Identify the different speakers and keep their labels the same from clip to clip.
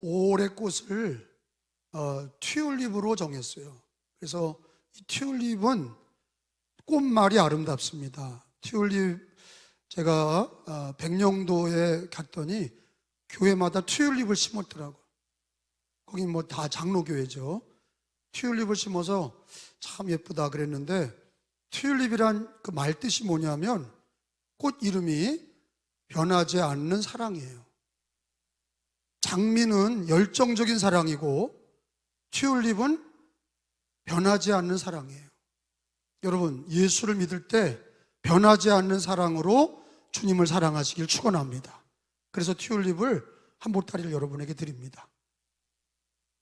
Speaker 1: 올해 꽃을 튤립으로 정했어요. 그래서 이 튤립은 꽃말이 아름답습니다. 튤립, 제가 백령도에 갔더니 교회마다 튤립을 심었더라고요. 거기 뭐 다 장로교회죠. 튤립을 심어서 참 예쁘다 그랬는데, 튤립이란 그 말 뜻이 뭐냐면 꽃 이름이 변하지 않는 사랑이에요. 장미는 열정적인 사랑이고 튤립은 변하지 않는 사랑이에요. 여러분, 예수를 믿을 때 변하지 않는 사랑으로 주님을 사랑하시길 축원합니다. 그래서 튤립을 한 보따리를 여러분에게 드립니다.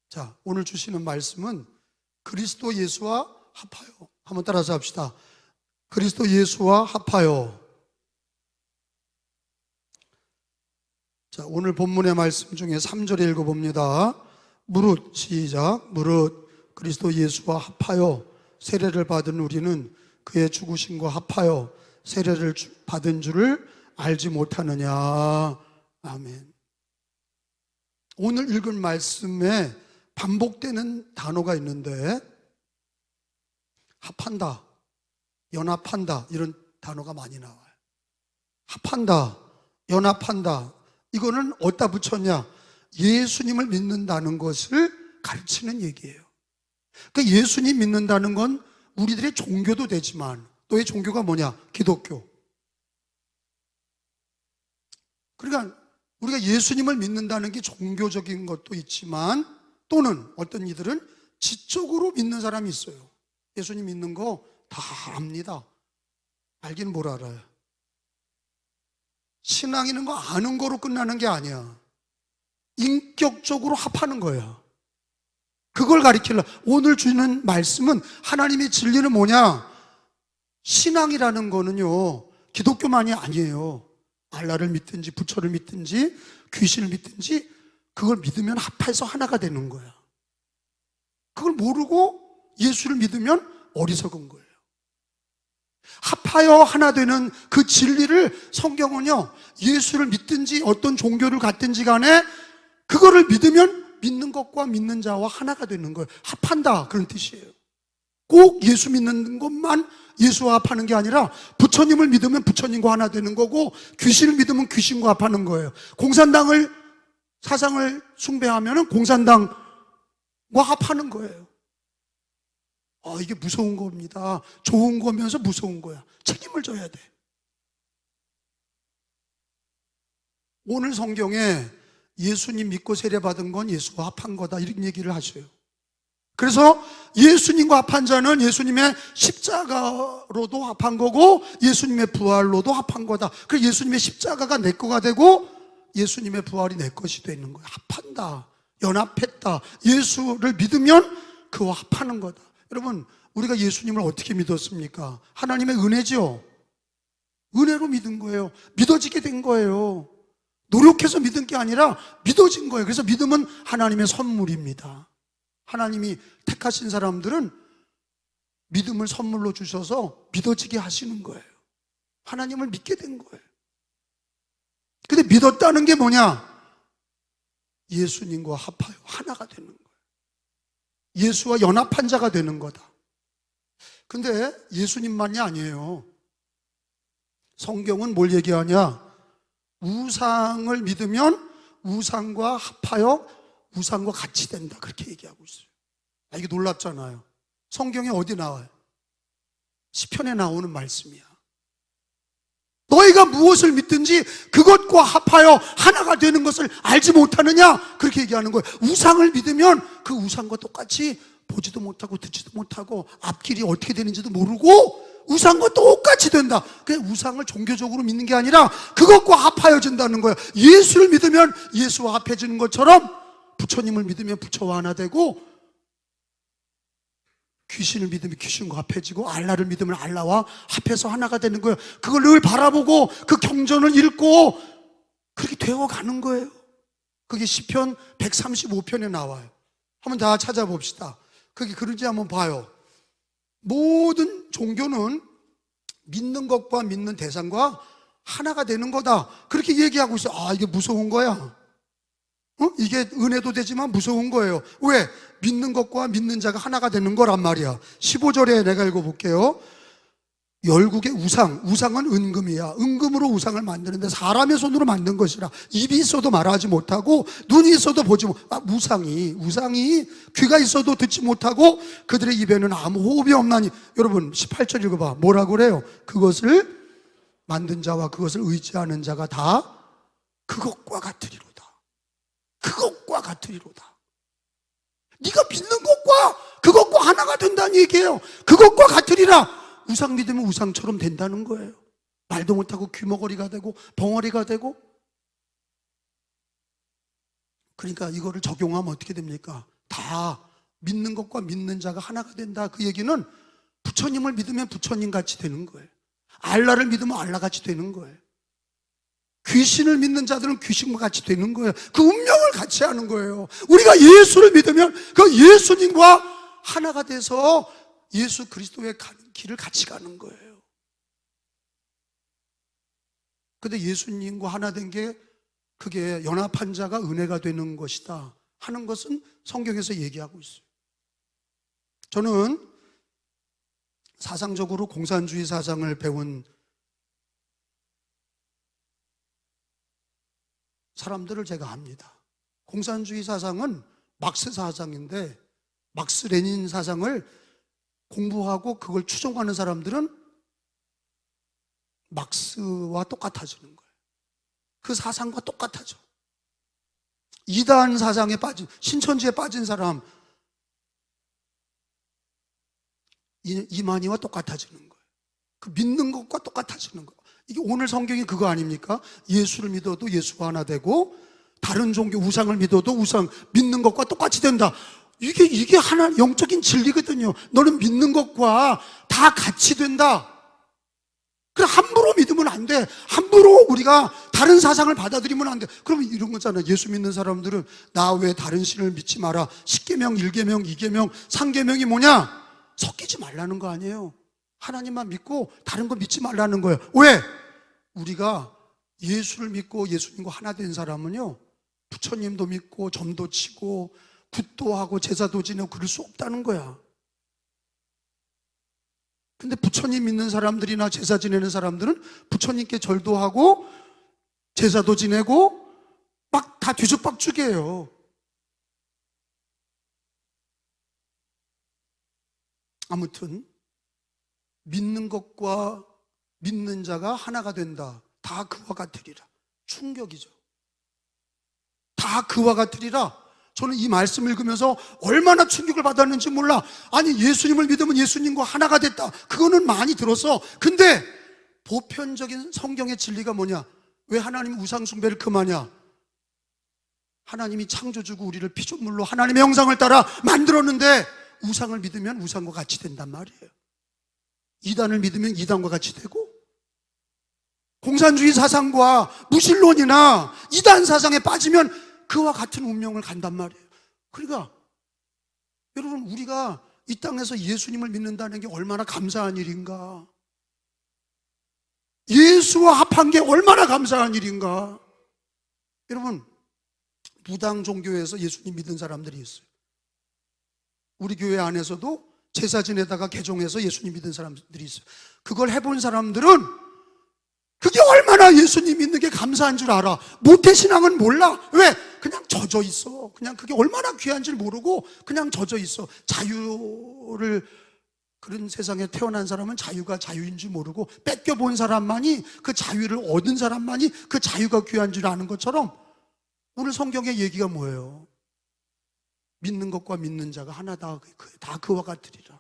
Speaker 1: 자, 오늘 주시는 말씀은 그리스도 예수와 합하여. 한번 따라서 합시다. 그리스도 예수와 합하여. 자, 오늘 본문의 말씀 중에 3절에 읽어봅니다. 무릇, 시작. 무릇 그리스도 예수와 합하여 세례를 받은 우리는 그의 죽으심과 합하여 세례를 받은 줄을 알지 못하느냐. 아멘. 오늘 읽은 말씀에 반복되는 단어가 있는데, 합한다, 연합한다, 이런 단어가 많이 나와요. 합한다, 연합한다, 이거는 어디다 붙였냐? 예수님을 믿는다는 것을 가르치는 얘기예요. 그러니까 예수님 믿는다는 건 우리들의 종교도 되지만, 너의 종교가 뭐냐? 기독교. 그러니까 우리가 예수님을 믿는다는 게 종교적인 것도 있지만, 또는 어떤 이들은 지적으로 믿는 사람이 있어요. 예수님 믿는 거 다 압니다. 알긴 뭘 알아요. 신앙이는 거 아는 거로 끝나는 게 아니야. 인격적으로 합하는 거야. 그걸 가리키려. 오늘 주는 말씀은, 하나님의 진리는 뭐냐? 신앙이라는 거는요, 기독교만이 아니에요. 알라를 믿든지 부처를 믿든지 귀신을 믿든지 그걸 믿으면 합해서 하나가 되는 거야. 그걸 모르고 예수를 믿으면 어리석은 거예요. 합하여 하나 되는 그 진리를 성경은요, 예수를 믿든지 어떤 종교를 갖든지 간에 그거를 믿으면 믿는 것과 믿는 자와 하나가 되는 거예요. 합한다, 그런 뜻이에요. 꼭 예수 믿는 것만 예수와 합하는 게 아니라, 부처님을 믿으면 부처님과 하나 되는 거고, 귀신을 믿으면 귀신과 합하는 거예요. 공산당을, 사상을 숭배하면 공산당과 합하는 거예요. 이게 무서운 겁니다. 좋은 거면서 무서운 거야. 책임을 져야 돼. 오늘 성경에 예수님 믿고 세례받은 건 예수와 합한 거다, 이런 얘기를 하셔요. 그래서 예수님과 합한 자는 예수님의 십자가로도 합한 거고, 예수님의 부활로도 합한 거다. 그래서 예수님의 십자가가 내 거가 되고 예수님의 부활이 내 것이 되는 거야. 합한다, 연합했다. 예수를 믿으면 그와 합하는 거다. 여러분, 우리가 예수님을 어떻게 믿었습니까? 하나님의 은혜죠. 은혜로 믿은 거예요. 믿어지게 된 거예요. 노력해서 믿은 게 아니라 믿어진 거예요. 그래서 믿음은 하나님의 선물입니다. 하나님이 택하신 사람들은 믿음을 선물로 주셔서 믿어지게 하시는 거예요. 하나님을 믿게 된 거예요. 근데 믿었다는 게 뭐냐? 예수님과 합하여 하나가 되는 거예요. 예수와 연합한 자가 되는 거다. 근데 예수님만이 아니에요. 성경은 뭘 얘기하냐? 우상을 믿으면 우상과 합하여 우상과 같이 된다, 그렇게 얘기하고 있어요. 이게 놀랍잖아요. 성경에 어디 나와요? 시편에 나오는 말씀이야. 너희가 무엇을 믿든지 그것과 합하여 하나가 되는 것을 알지 못하느냐, 그렇게 얘기하는 거예요. 우상을 믿으면 그 우상과 똑같이 보지도 못하고 듣지도 못하고 앞길이 어떻게 되는지도 모르고 우상과 똑같이 된다. 그냥 우상을 종교적으로 믿는 게 아니라 그것과 합하여진다는 거예요. 예수를 믿으면 예수와 합해지는 것처럼 부처님을 믿으면 부처와 하나 되고, 귀신을 믿으면 귀신과 합해지고, 알라를 믿으면 알라와 합해서 하나가 되는 거예요. 그걸 늘 바라보고 그 경전을 읽고 그렇게 되어가는 거예요. 그게 시편 135편에 나와요. 한번 다 찾아봅시다. 그게 그런지 한번 봐요. 모든 종교는 믿는 것과 믿는 대상과 하나가 되는 거다, 그렇게 얘기하고 있어요. 이게 무서운 거야. 이게 은혜도 되지만 무서운 거예요. 왜? 믿는 것과 믿는 자가 하나가 되는 거란 말이야. 15절에 내가 읽어볼게요. 열국의 우상은 은금이야. 은금으로 우상을 만드는데 사람의 손으로 만든 것이라. 입이 있어도 말하지 못하고 눈이 있어도 보지 우상이 귀가 있어도 듣지 못하고 그들의 입에는 아무 호흡이 없나니. 여러분 18절 읽어봐. 뭐라고 그래요? 그것을 만든 자와 그것을 의지하는 자가 다 그것과 같으리로다. 그것과 같으리로다. 네가 믿는 것과 그것과 하나가 된다는 얘기예요. 그것과 같으리라. 우상 믿으면 우상처럼 된다는 거예요. 말도 못하고 귀머거리가 되고 벙어리가 되고. 그러니까 이거를 적용하면 어떻게 됩니까? 다 믿는 것과 믿는 자가 하나가 된다. 그 얘기는 부처님을 믿으면 부처님 같이 되는 거예요. 알라를 믿으면 알라 같이 되는 거예요. 귀신을 믿는 자들은 귀신과 같이 되는 거예요. 그 운명을 같이 하는 거예요. 우리가 예수를 믿으면 그 예수님과 하나가 돼서 예수 그리스도의 길을 같이 가는 거예요. 근데 예수님과 하나 된 게 그게 연합한 자가 은혜가 되는 것이다 하는 것은 성경에서 얘기하고 있어요. 저는 사상적으로 공산주의 사상을 배운 사람들을 제가 압니다. 공산주의 사상은 막스 사상인데 막스 레닌 사상을 공부하고 그걸 추종하는 사람들은 막스와 똑같아지는 거예요. 그 사상과 똑같아져. 이단 사상에 빠진, 신천지에 빠진 사람 이만희와 똑같아지는 거예요. 그 믿는 것과 똑같아지는 거예요. 이게 오늘 성경이 그거 아닙니까? 예수를 믿어도 예수가 하나 되고 다른 종교 우상을 믿어도 우상 믿는 것과 똑같이 된다. 이게 하나 영적인 진리거든요. 너는 믿는 것과 다 같이 된다. 그래 함부로 믿으면 안 돼. 함부로 우리가 다른 사상을 받아들이면 안 돼. 그러면 이런 거잖아. 예수 믿는 사람들은 나 외에 다른 신을 믿지 마라. 10계명, 1계명, 2계명, 3계명이 뭐냐? 섞이지 말라는 거 아니에요. 하나님만 믿고 다른 거 믿지 말라는 거예요. 왜? 우리가 예수를 믿고 예수님과 하나 된 사람은요, 부처님도 믿고 점도 치고 굿도 하고 제사도 지내고 그럴 수 없다는 거야. 근데 부처님 믿는 사람들이나 제사 지내는 사람들은 부처님께 절도 하고 제사도 지내고 막 다 뒤죽박죽이에요. 아무튼 믿는 것과 믿는 자가 하나가 된다. 다 그와 같으리라. 충격이죠. 다 그와 같으리라. 저는 이 말씀 읽으면서 얼마나 충격을 받았는지 몰라. 아니 예수님을 믿으면 예수님과 하나가 됐다. 그거는 많이 들었어. 근데 보편적인 성경의 진리가 뭐냐? 왜 하나님이 우상 숭배를 금하냐? 하나님이 창조주고 우리를 피조물로 하나님의 형상을 따라 만들었는데 우상을 믿으면 우상과 같이 된단 말이에요. 이단을 믿으면 이단과 같이 되고, 공산주의 사상과 무신론이나 이단 사상에 빠지면 그와 같은 운명을 간단 말이에요. 그러니까 여러분, 우리가 이 땅에서 예수님을 믿는다는 게 얼마나 감사한 일인가. 예수와 합한 게 얼마나 감사한 일인가. 여러분, 무당 종교에서 예수님 믿은 사람들이 있어요. 우리 교회 안에서도 제사 지내다가 개종해서 예수님 믿은 사람들이 있어요. 그걸 해본 사람들은 그게 얼마나 예수님 믿는 게 감사한 줄 알아. 모태신앙은 몰라. 왜? 그냥 젖어 있어. 그냥 그게 얼마나 귀한 줄 모르고 그냥 젖어 있어. 자유를, 그런 세상에 태어난 사람은 자유가 자유인 줄 모르고 뺏겨본 사람만이, 그 자유를 얻은 사람만이 그 자유가 귀한 줄 아는 것처럼 오늘 성경의 얘기가 뭐예요? 믿는 것과 믿는 자가 하나다. 다 그와 같으리라.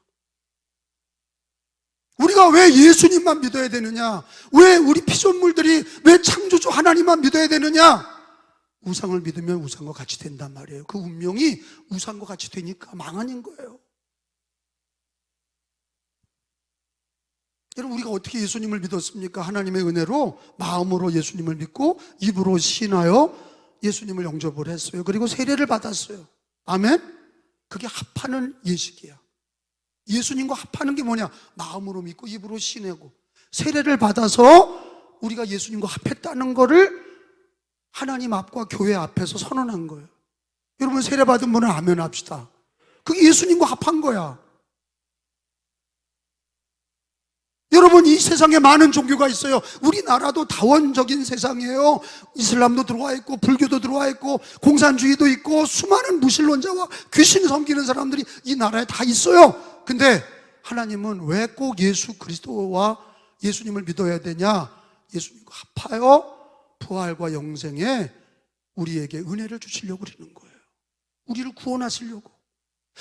Speaker 1: 우리가 왜 예수님만 믿어야 되느냐? 왜 우리 피조물들이 왜 창조주 하나님만 믿어야 되느냐? 우상을 믿으면 우상과 같이 된단 말이에요. 그 운명이 우상과 같이 되니까 망하는 거예요. 여러분, 우리가 어떻게 예수님을 믿었습니까? 하나님의 은혜로 마음으로 예수님을 믿고 입으로 신하여 예수님을 영접을 했어요. 그리고 세례를 받았어요. 아멘? 그게 합하는 예식이야. 예수님과 합하는 게 뭐냐? 마음으로 믿고 입으로 신하고 세례를 받아서 우리가 예수님과 합했다는 거를 하나님 앞과 교회 앞에서 선언한 거예요. 여러분 세례받은 분은 아멘 합시다. 그게 예수님과 합한 거야. 여러분 이 세상에 많은 종교가 있어요. 우리나라도 다원적인 세상이에요. 이슬람도 들어와 있고 불교도 들어와 있고 공산주의도 있고 수많은 무신론자와 귀신 섬기는 사람들이 이 나라에 다 있어요. 근데 하나님은 왜 꼭 예수 그리스도와 예수님을 믿어야 되냐? 예수님과 합하여 부활과 영생에 우리에게 은혜를 주시려고 그러는 거예요. 우리를 구원하시려고,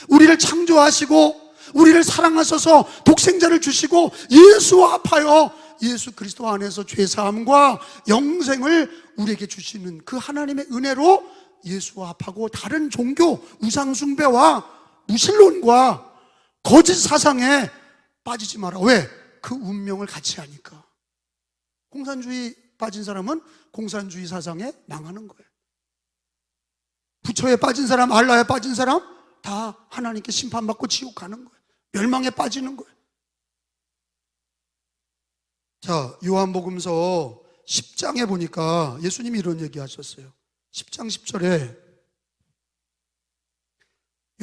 Speaker 1: 우리를 창조하시고 우리를 사랑하셔서 독생자를 주시고 예수와 합하여 예수 그리스도 안에서 죄사함과 영생을 우리에게 주시는 그 하나님의 은혜로 예수와 합하고 다른 종교, 우상숭배와 무신론과 거짓 사상에 빠지지 마라. 왜? 그 운명을 같이 하니까. 공산주의 빠진 사람은 공산주의 사상에 망하는 거예요. 부처에 빠진 사람, 알라에 빠진 사람 다 하나님께 심판받고 지옥 가는 거예요. 멸망에 빠지는 거예요. 자, 요한복음서 10장에 보니까 예수님이 이런 얘기 하셨어요. 10장 10절에,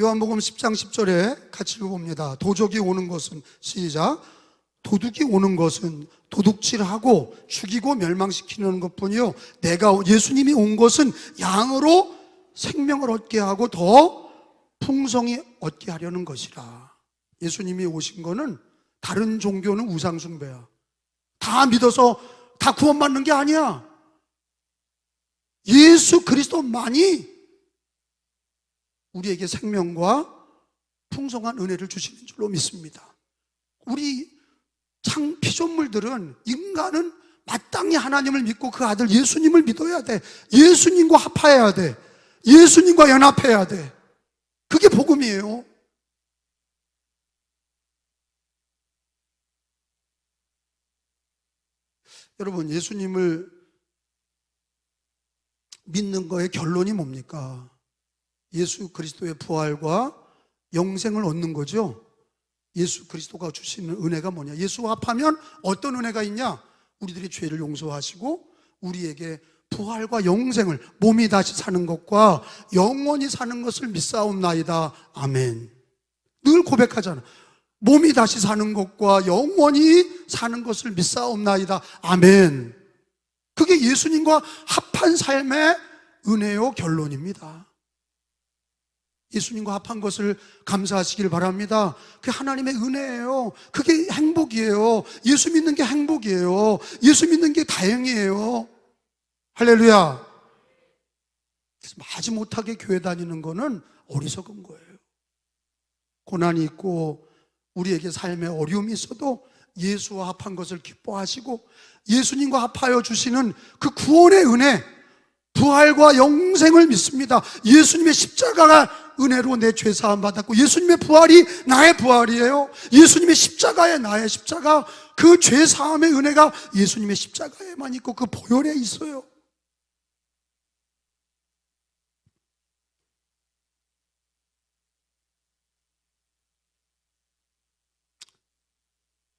Speaker 1: 요한복음 10장 10절에 같이 읽어봅니다. 도적이 오는 것은, 시작, 도둑이 오는 것은 도둑질하고 죽이고 멸망시키는 것뿐이요, 예수님이 온 것은 양으로 생명을 얻게 하고 더 풍성히 얻게 하려는 것이라. 예수님이 오신 거는 다른 종교는 우상숭배야. 다 믿어서 다 구원받는 게 아니야. 예수 그리스도만이 우리에게 생명과 풍성한 은혜를 주시는 줄로 믿습니다. 우리 피조물들은, 인간은 마땅히 하나님을 믿고 그 아들 예수님을 믿어야 돼. 예수님과 합해야 돼. 예수님과 연합해야 돼. 그게 복음이에요. 여러분, 예수님을 믿는 거의 결론이 뭡니까? 예수 그리스도의 부활과 영생을 얻는 거죠. 예수 그리스도가 주시는 은혜가 뭐냐? 예수와 합하면 어떤 은혜가 있냐? 우리들의 죄를 용서하시고 우리에게 부활과 영생을, 몸이 다시 사는 것과 영원히 사는 것을 믿사옵나이다. 아멘. 늘 고백하잖아. 몸이 다시 사는 것과 영원히 사는 것을 믿사옵나이다. 아멘. 그게 예수님과 합한 삶의 은혜요 결론입니다. 예수님과 합한 것을 감사하시길 바랍니다. 그게 하나님의 은혜예요. 그게 행복이에요. 예수 믿는 게 행복이에요. 예수 믿는 게 다행이에요. 할렐루야. 그래서 마지못하게 교회 다니는 거는 어리석은 거예요. 고난이 있고 우리에게 삶에 어려움이 있어도 예수와 합한 것을 기뻐하시고 예수님과 합하여 주시는 그 구원의 은혜, 부활과 영생을 믿습니다. 예수님의 십자가가 은혜로 내 죄 사함 받았고 예수님의 부활이 나의 부활이에요. 예수님의 십자가에 나의 십자가, 그 죄 사함의 은혜가 예수님의 십자가에만 있고 그 보혈에 있어요.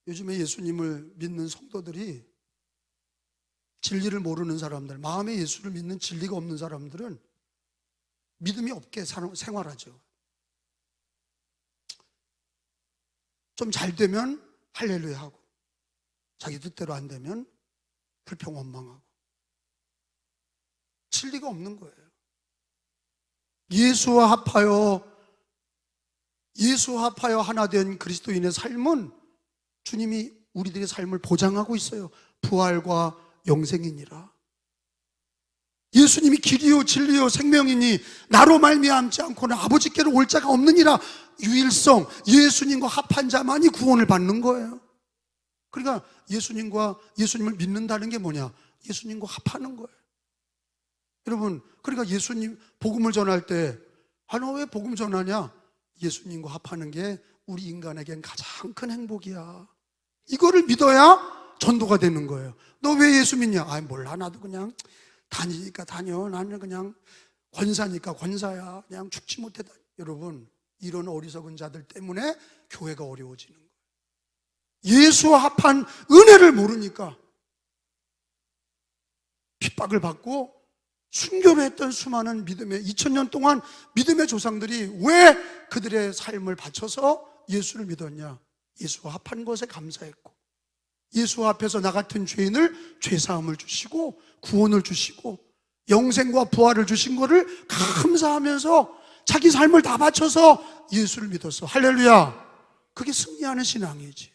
Speaker 1: 요즘에 예수님을 믿는 성도들이, 진리를 모르는 사람들, 마음에 예수를 믿는 진리가 없는 사람들은 믿음이 없게 생활하죠. 좀 잘 되면 할렐루야 하고 자기 뜻대로 안 되면 불평 원망하고 진리가 없는 거예요. 예수와 합하여 하나 된 그리스도인의 삶은 주님이 우리들의 삶을 보장하고 있어요. 부활과 영생이니라. 예수님이 길이요 진리요 생명이니 나로 말미암지 않고는 아버지께로 올 자가 없느니라. 유일성, 예수님과 합한 자만이 구원을 받는 거예요. 그러니까 예수님을 믿는다는 게 뭐냐? 예수님과 합하는 거예요. 여러분, 그러니까 예수님 복음을 전할 때, 너 왜 복음 전하냐? 예수님과 합하는 게 우리 인간에겐 가장 큰 행복이야. 이거를 믿어야 전도가 되는 거예요. 너 왜 예수 믿냐? 몰라, 나도 그냥 다니니까 다녀. 나는 그냥 권사니까 권사야. 그냥 죽지 못해. 여러분, 이런 어리석은 자들 때문에 교회가 어려워지는 거예요. 예수와 합한 은혜를 모르니까 핍박을 받고 순교를 했던 수많은 믿음의 2000년 동안 믿음의 조상들이 왜 그들의 삶을 바쳐서 예수를 믿었냐? 예수와 합한 것에 감사했고, 예수 앞에서 나 같은 죄인을 죄사함을 주시고 구원을 주시고 영생과 부활을 주신 것을 감사하면서 자기 삶을 다 바쳐서 예수를 믿었어. 할렐루야. 그게 승리하는 신앙이지.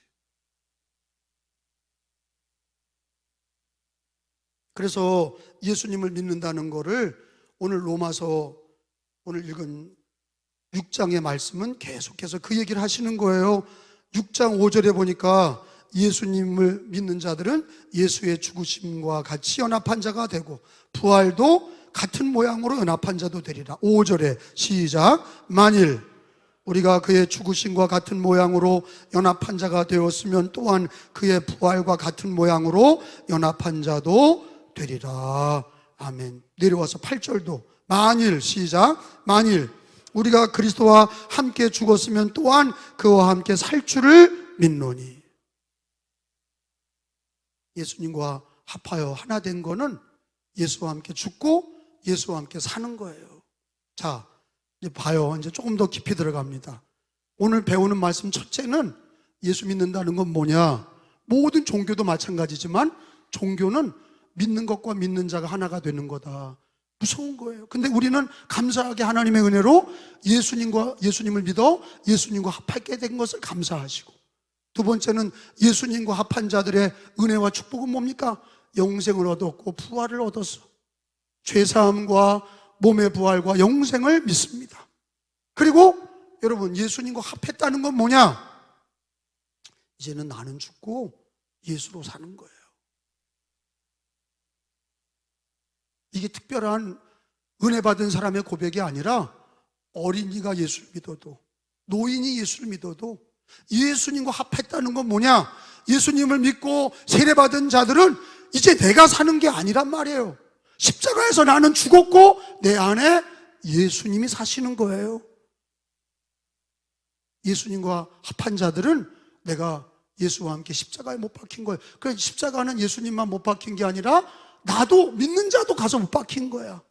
Speaker 1: 그래서 예수님을 믿는다는 것을 오늘 로마서 오늘 읽은 6장의 말씀은 계속해서 그 얘기를 하시는 거예요. 6장 5절에 보니까 예수님을 믿는 자들은 예수의 죽으심과 같이 연합한 자가 되고 부활도 같은 모양으로 연합한 자도 되리라. 5절에 시작. 만일 우리가 그의 죽으심과 같은 모양으로 연합한 자가 되었으면 또한 그의 부활과 같은 모양으로 연합한 자도 되리라. 아멘. 내려와서 8절도 만일 시작. 만일 우리가 그리스도와 함께 죽었으면 또한 그와 함께 살 줄을 믿노니. 예수님과 합하여 하나 된 거는 예수와 함께 죽고 예수와 함께 사는 거예요. 자, 이제 봐요. 이제 조금 더 깊이 들어갑니다. 오늘 배우는 말씀 첫째는 예수 믿는다는 건 뭐냐? 모든 종교도 마찬가지지만 종교는 믿는 것과 믿는 자가 하나가 되는 거다. 무서운 거예요. 근데 우리는 감사하게 하나님의 은혜로 예수님을 믿어 예수님과 합하게 된 것을 감사하시고, 두 번째는 예수님과 합한 자들의 은혜와 축복은 뭡니까? 영생을 얻었고 부활을 얻었어. 죄사함과 몸의 부활과 영생을 믿습니다. 그리고 여러분, 예수님과 합했다는 건 뭐냐? 이제는 나는 죽고 예수로 사는 거예요. 이게 특별한 은혜 받은 사람의 고백이 아니라 어린이가 예수를 믿어도, 노인이 예수를 믿어도 예수님과 합했다는 건 뭐냐? 예수님을 믿고 세례받은 자들은 이제 내가 사는 게 아니란 말이에요. 십자가에서 나는 죽었고 내 안에 예수님이 사시는 거예요. 예수님과 합한 자들은 내가 예수와 함께 십자가에 못 박힌 거예요. 그러니까 십자가는 예수님만 못 박힌 게 아니라 나도, 믿는 자도 가서 못 박힌 거야.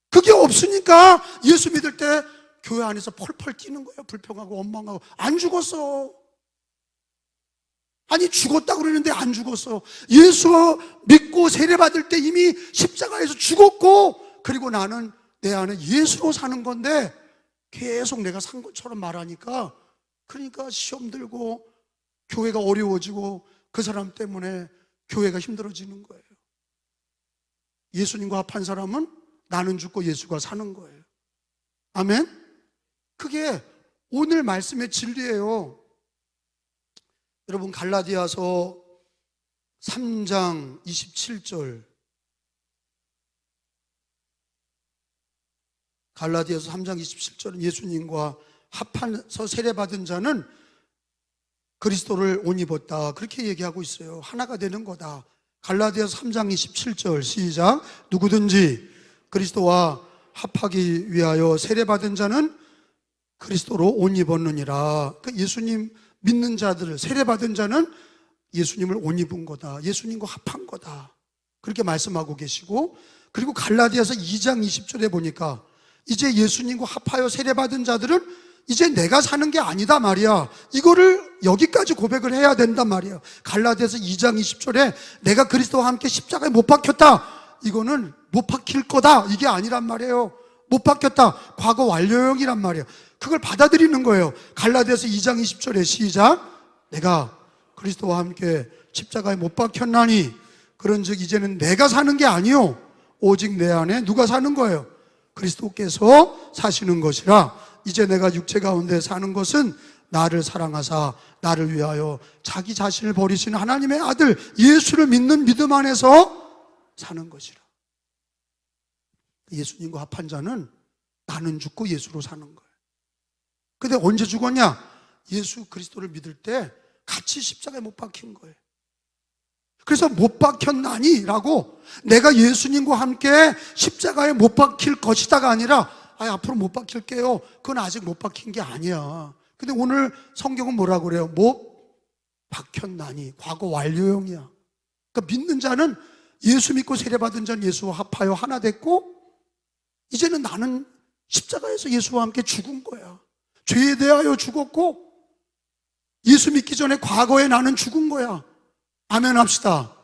Speaker 1: 그게 없으니까 예수 믿을 때 교회 안에서 펄펄 뛰는 거예요. 불평하고 원망하고. 안 죽었어. 아니, 죽었다 그러는데 안 죽었어. 예수 믿고 세례받을 때 이미 십자가에서 죽었고, 그리고 나는 내 안에 예수로 사는 건데 계속 내가 산 것처럼 말하니까, 그러니까 시험 들고 교회가 어려워지고 그 사람 때문에 교회가 힘들어지는 거예요. 예수님과 합한 사람은 나는 죽고 예수가 사는 거예요. 아멘? 그게 오늘 말씀의 진리예요. 여러분, 갈라디아서 3장 27절, 갈라디아서 3장 27절은 예수님과 합해서 세례받은 자는 그리스도를 옷 입었다, 그렇게 얘기하고 있어요. 하나가 되는 거다. 갈라디아서 3장 27절 시작. 누구든지 그리스도와 합하기 위하여 세례받은 자는 그리스도로 옷 입었느니라. 그러니까 예수님 믿는 자들을, 세례받은 자는 예수님을 옷 입은 거다, 예수님과 합한 거다, 그렇게 말씀하고 계시고, 그리고 갈라디아서 2장 20절에 보니까 이제 예수님과 합하여 세례받은 자들은 이제 내가 사는 게 아니다 말이야. 이거를 여기까지 고백을 해야 된단 말이야. 갈라디아서 2장 20절에 내가 그리스도와 함께 십자가에 못 박혔다, 이거는 못 박힐 거다, 이게 아니란 말이에요. 못 박혔다, 과거 완료형이란 말이에요. 그걸 받아들이는 거예요. 갈라디아서 2장 20절에 시작. 내가 그리스도와 함께 십자가에 못 박혔나니 그런즉 이제는 내가 사는 게 아니요 오직 내 안에 누가 사는 거예요? 그리스도께서 사시는 것이라. 이제 내가 육체 가운데 사는 것은 나를 사랑하사 나를 위하여 자기 자신을 버리신 하나님의 아들 예수를 믿는 믿음 안에서 사는 것이라. 예수님과 합한 자는 나는 죽고 예수로 사는 거예요. 근데 언제 죽었냐? 예수 그리스도를 믿을 때 같이 십자가에 못 박힌 거예요. 그래서 못 박혔나니 라고, 내가 예수님과 함께 십자가에 못 박힐 것이다가 아니라 앞으로 못 박힐게요, 그건 아직 못 박힌 게 아니야. 근데 오늘 성경은 뭐라고 그래요? 못 박혔나니, 과거 완료형이야. 그러니까 믿는 자는 예수 믿고 세례받은 전 예수와 합하여 하나 됐고, 이제는 나는 십자가에서 예수와 함께 죽은 거야. 죄에 대하여 죽었고, 예수 믿기 전에 과거에 나는 죽은 거야. 아멘 합시다.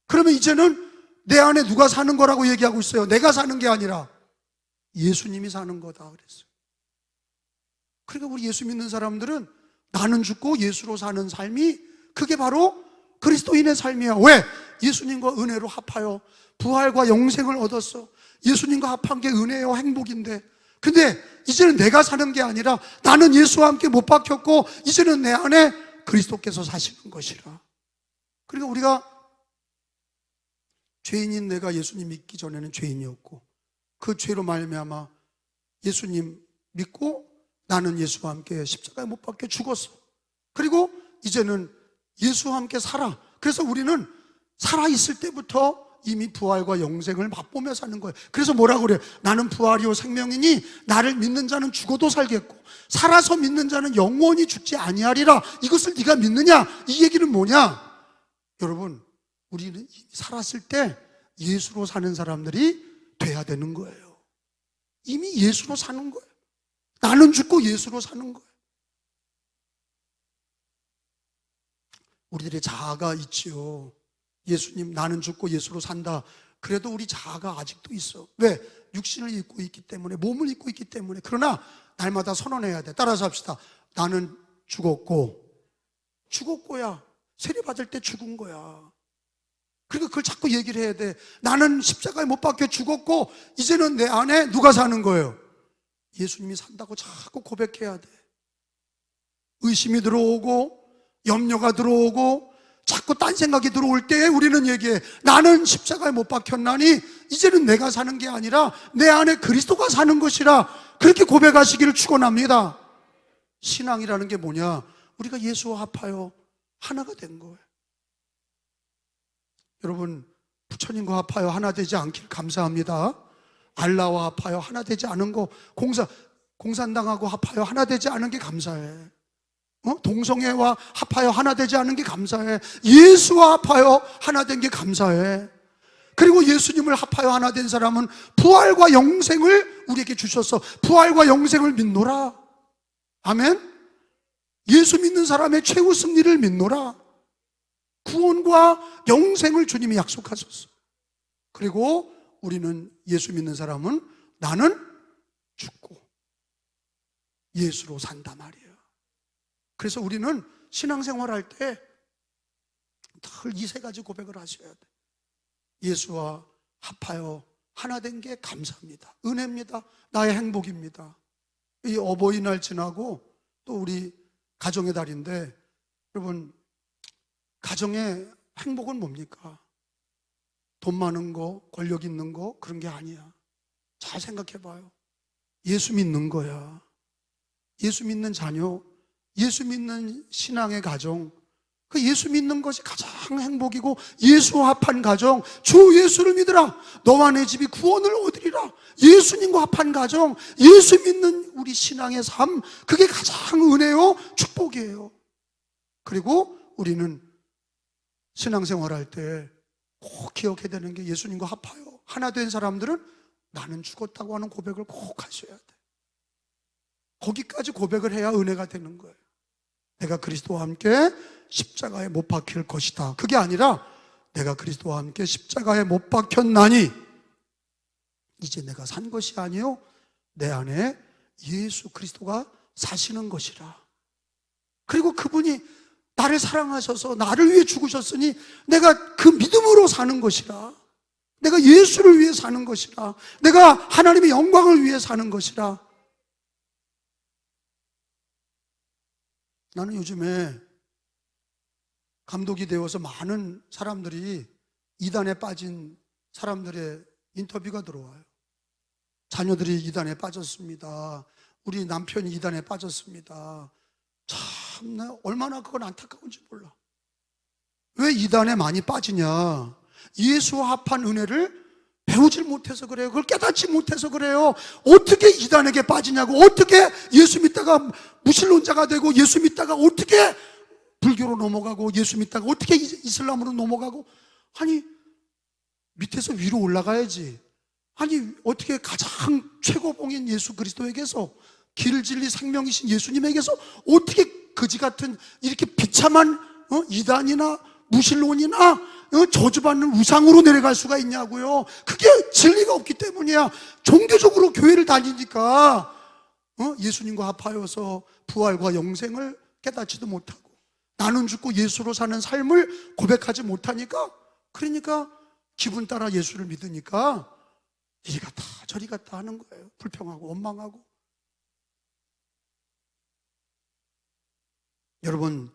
Speaker 1: 그러면 이제는 내 안에 누가 사는 거라고 얘기하고 있어요. 내가 사는 게 아니라 예수님이 사는 거다 그랬어요. 그러니까 우리 예수 믿는 사람들은 나는 죽고 예수로 사는 삶이, 그게 바로 그리스도인의 삶이야. 왜? 예수님과 은혜로 합하여 부활과 영생을 얻었어. 예수님과 합한 게 은혜요, 행복인데. 근데 이제는 내가 사는 게 아니라 나는 예수와 함께 못 박혔고, 이제는 내 안에 그리스도께서 사시는 것이라. 그러니까 우리가 죄인인 내가 예수님 믿기 전에는 죄인이었고, 그 죄로 말미암아 예수님 믿고 나는 예수와 함께 십자가에 못 박혀 죽었어. 그리고 이제는 예수와 함께 살아. 그래서 우리는 살아있을 때부터 이미 부활과 영생을 맛보며 사는 거예요. 그래서 뭐라고 그래요? 나는 부활이요 생명이니 나를 믿는 자는 죽어도 살겠고 살아서 믿는 자는 영원히 죽지 아니하리라. 이것을 네가 믿느냐? 이 얘기는 뭐냐? 여러분, 우리는 이미 살았을 때 예수로 사는 사람들이 돼야 되는 거예요. 이미 예수로 사는 거예요. 나는 죽고 예수로 사는 거예요. 우리들의 자아가 있지요. 예수님, 나는 죽고 예수로 산다. 그래도 우리 자아가 아직도 있어. 왜? 육신을 입고 있기 때문에, 몸을 입고 있기 때문에. 그러나 날마다 선언해야 돼. 따라서 합시다. 나는 죽었고야. 세례받을 때 죽은 거야. 그러니까 그걸 자꾸 얘기를 해야 돼. 나는 십자가에 못 박혀 죽었고 이제는 내 안에 누가 사는 거예요? 예수님이 산다고 자꾸 고백해야 돼. 의심이 들어오고 염려가 들어오고 자꾸 딴 생각이 들어올 때에 우리는 얘기해. 나는 십자가에 못 박혔나니 이제는 내가 사는 게 아니라 내 안에 그리스도가 사는 것이라. 그렇게 고백하시기를 축원합니다. 신앙이라는 게 뭐냐? 우리가 예수와 합하여 하나가 된 거예요. 여러분, 부처님과 합하여 하나 되지 않길 감사합니다. 알라와 합하여 하나 되지 않은 거, 공산당하고 합하여 하나 되지 않은 게 감사해. 동성애와 합하여 하나 되지 않은 게 감사해. 예수와 합하여 하나 된 게 감사해. 그리고 예수님을 합하여 하나 된 사람은 부활과 영생을 우리에게 주셔서 부활과 영생을 믿노라. 아멘. 예수 믿는 사람의 최후 승리를 믿노라. 구원과 영생을 주님이 약속하셨어. 그리고 우리는, 예수 믿는 사람은 나는 죽고 예수로 산다 말이에요. 그래서 우리는 신앙생활 할 때 늘 이 세 가지 고백을 하셔야 돼. 예수와 합하여 하나 된 게 감사합니다. 은혜입니다. 나의 행복입니다. 이 어버이날 지나고 또 우리 가정의 달인데, 여러분, 가정의 행복은 뭡니까? 돈 많은 거, 권력 있는 거, 그런 게 아니야. 잘 생각해 봐요. 예수 믿는 거야. 예수 믿는 자녀, 예수 믿는 신앙의 가정, 그 예수 믿는 것이 가장 행복이고, 예수와 합한 가정, 주 예수를 믿으라. 너와 내 집이 구원을 얻으리라. 예수님과 합한 가정, 예수 믿는 우리 신앙의 삶, 그게 가장 은혜요, 축복이에요. 그리고 우리는 신앙생활 할 때 꼭 기억해야 되는 게, 예수님과 합하여 하나 된 사람들은 나는 죽었다고 하는 고백을 꼭 하셔야 돼. 거기까지 고백을 해야 은혜가 되는 거예요. 내가 그리스도와 함께 십자가에 못 박힐 것이다. 그게 아니라 내가 그리스도와 함께 십자가에 못 박혔나니 이제 내가 산 것이 아니요 내 안에 예수 그리스도가 사시는 것이라. 그리고 그분이 나를 사랑하셔서 나를 위해 죽으셨으니 내가 그 믿음으로 사는 것이라. 내가 예수를 위해 사는 것이라. 내가 하나님의 영광을 위해 사는 것이라. 나는 요즘에 감독이 되어서 많은 사람들이 이단에 빠진 사람들의 인터뷰가 들어와요. 자녀들이 이단에 빠졌습니다. 우리 남편이 이단에 빠졌습니다. 참, 얼마나 그건 안타까운지 몰라. 왜 이단에 많이 빠지냐? 예수와 합한 은혜를 배우질 못해서 그래요. 그걸 깨닫지 못해서 그래요. 어떻게 이단에게 빠지냐고. 어떻게 예수 믿다가 무신론자가 되고, 예수 믿다가 어떻게 불교로 넘어가고, 예수 믿다가 어떻게 이슬람으로 넘어가고. 아니, 밑에서 위로 올라가야지. 아니 어떻게 가장 최고봉인 예수 그리스도에게서 길 진리 생명이신 예수님에게서 어떻게 거지 같은 이렇게 비참한 이단이나 무신론이나 저주받는 우상으로 내려갈 수가 있냐고요. 그게 진리가 없기 때문이야. 종교적으로 교회를 다니니까 예수님과 합하여서 부활과 영생을 깨닫지도 못하고 나는 죽고 예수로 사는 삶을 고백하지 못하니까, 그러니까 기분 따라 예수를 믿으니까 이리 갔다 저리 갔다 하는 거예요. 불평하고 원망하고. 여러분,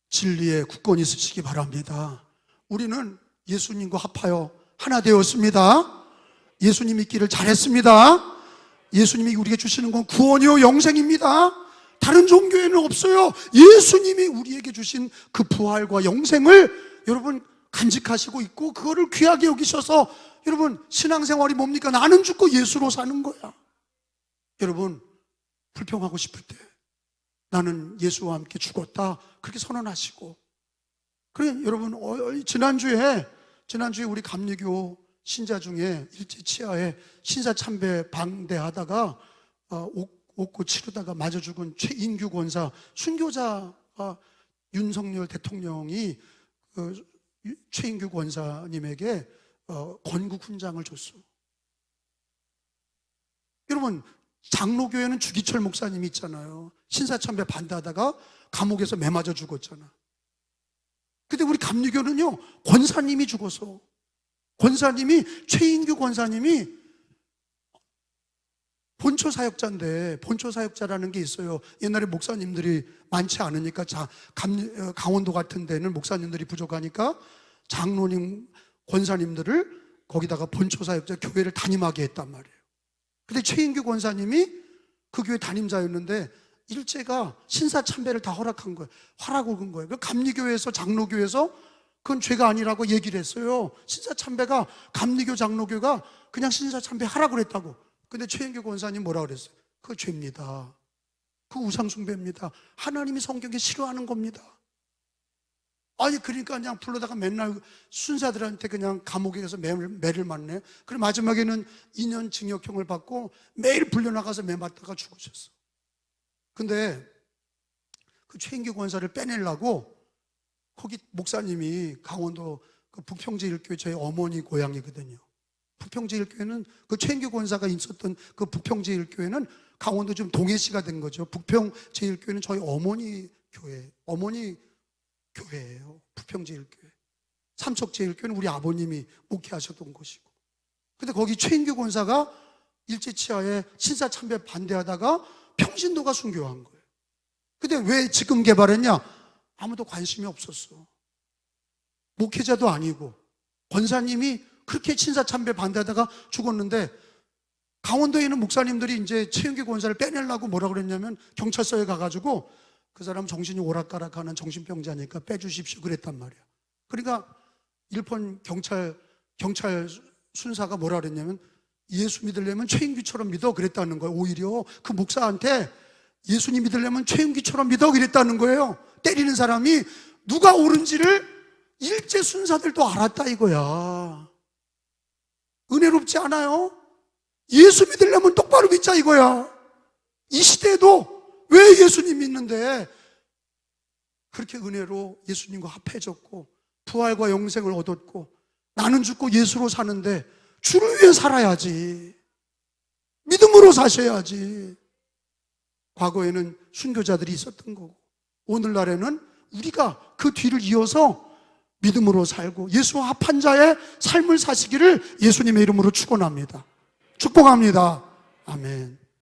Speaker 1: 진리에 굳건히 서시기 바랍니다. 우리는 예수님과 합하여 하나 되었습니다. 예수님 믿기를 잘했습니다. 예수님이 우리에게 주시는 건 구원이요 영생입니다. 다른 종교에는 없어요. 예수님이 우리에게 주신 그 부활과 영생을 여러분 간직하시고 있고, 그거를 귀하게 여기셔서 여러분 신앙생활이 뭡니까? 나는 죽고 예수로 사는 거야. 여러분, 불평하고 싶을 때 나는 예수와 함께 죽었다 그렇게 선언하시고. 그래 여러분, 지난주에 우리 감리교 신자 중에 일제치하에 신사참배 방대하다가 옷고 치르다가 맞아 죽은 최인규 권사, 순교자가 윤석열 대통령이 최인규 권사님에게 건국 훈장을 줬어. 여러분, 장로교회는 주기철 목사님이 있잖아요. 신사참배 반대하다가 감옥에서 매 맞아 죽었잖아. 근데 우리 감리교는요, 권사님이 죽어서, 권사님이, 최인규 권사님이 본초 사역자인데, 본초 사역자라는 게 있어요. 옛날에 목사님들이 많지 않으니까, 강원도 같은 데는 목사님들이 부족하니까 장로님, 권사님들을 거기다가 본초 사역자 교회를 담임하게 했단 말이에요. 근데 최인규 권사님이 그 교회 담임자였는데 일제가 신사참배를 다 허락한 거예요. 허락을 건 거예요. 감리교회에서, 장로교회에서 그건 죄가 아니라고 얘기를 했어요. 신사참배가, 감리교 장로교가 그냥 신사참배 하라고 그랬다고. 근데 최인규 권사님 뭐라 그랬어요? 그거 죄입니다. 그거 우상숭배입니다. 하나님이 성경에 싫어하는 겁니다. 아니 그러니까 그냥 불러다가 맨날 순사들한테 그냥 감옥에 가서 매를 맞네. 그리고 마지막에는 2년 징역형을 받고 매일 불려나가서 매 맞다가 죽으셨어. 근데 그 최인규 권사를 빼내려고 거기 목사님이 강원도 그 북평제일교회 저희 어머니 고향이거든요. 북평제일교회는 그 최인규 권사가 있었던 그 북평제일교회는 강원도 좀 동해시가 된 거죠. 북평제일교회는 저희 어머니 교회, 어머니 교회예요. 북평제일교회. 삼척제일교회는 우리 아버님이 목회하셨던 곳이고. 근데 거기 최인규 권사가 일제치하에 신사참배 반대하다가 평신도가 순교한 거예요. 근데 왜 지금 개발했냐? 아무도 관심이 없었어. 목회자도 아니고 권사님이 그렇게 신사참배 반대하다가 죽었는데, 강원도에 있는 목사님들이 이제 최인규 권사를 빼내려고 뭐라 그랬냐면 경찰서에 가가지고 그 사람 정신이 오락가락하는 정신병자니까 빼주십시오 그랬단 말이야. 그러니까 일본 경찰 순사가 뭐라 그랬냐면 예수 믿으려면 최인규처럼 믿어 그랬다는 거예요. 오히려 그 목사한테 예수님 믿으려면 최인규처럼 믿어 그랬다는 거예요. 때리는 사람이 누가 옳은지를 일제 순사들도 알았다 이거야. 은혜롭지 않아요? 예수 믿으려면 똑바로 믿자 이거야. 이 시대에도 왜 예수님 믿는데 그렇게 은혜로 예수님과 합해졌고 부활과 영생을 얻었고 나는 죽고 예수로 사는데 주를 위해 살아야지. 믿음으로 사셔야지. 과거에는 순교자들이 있었던 거고 오늘날에는 우리가 그 뒤를 이어서 믿음으로 살고 예수와 합한 자의 삶을 사시기를 예수님의 이름으로 축원합니다. 축복합니다. 아멘.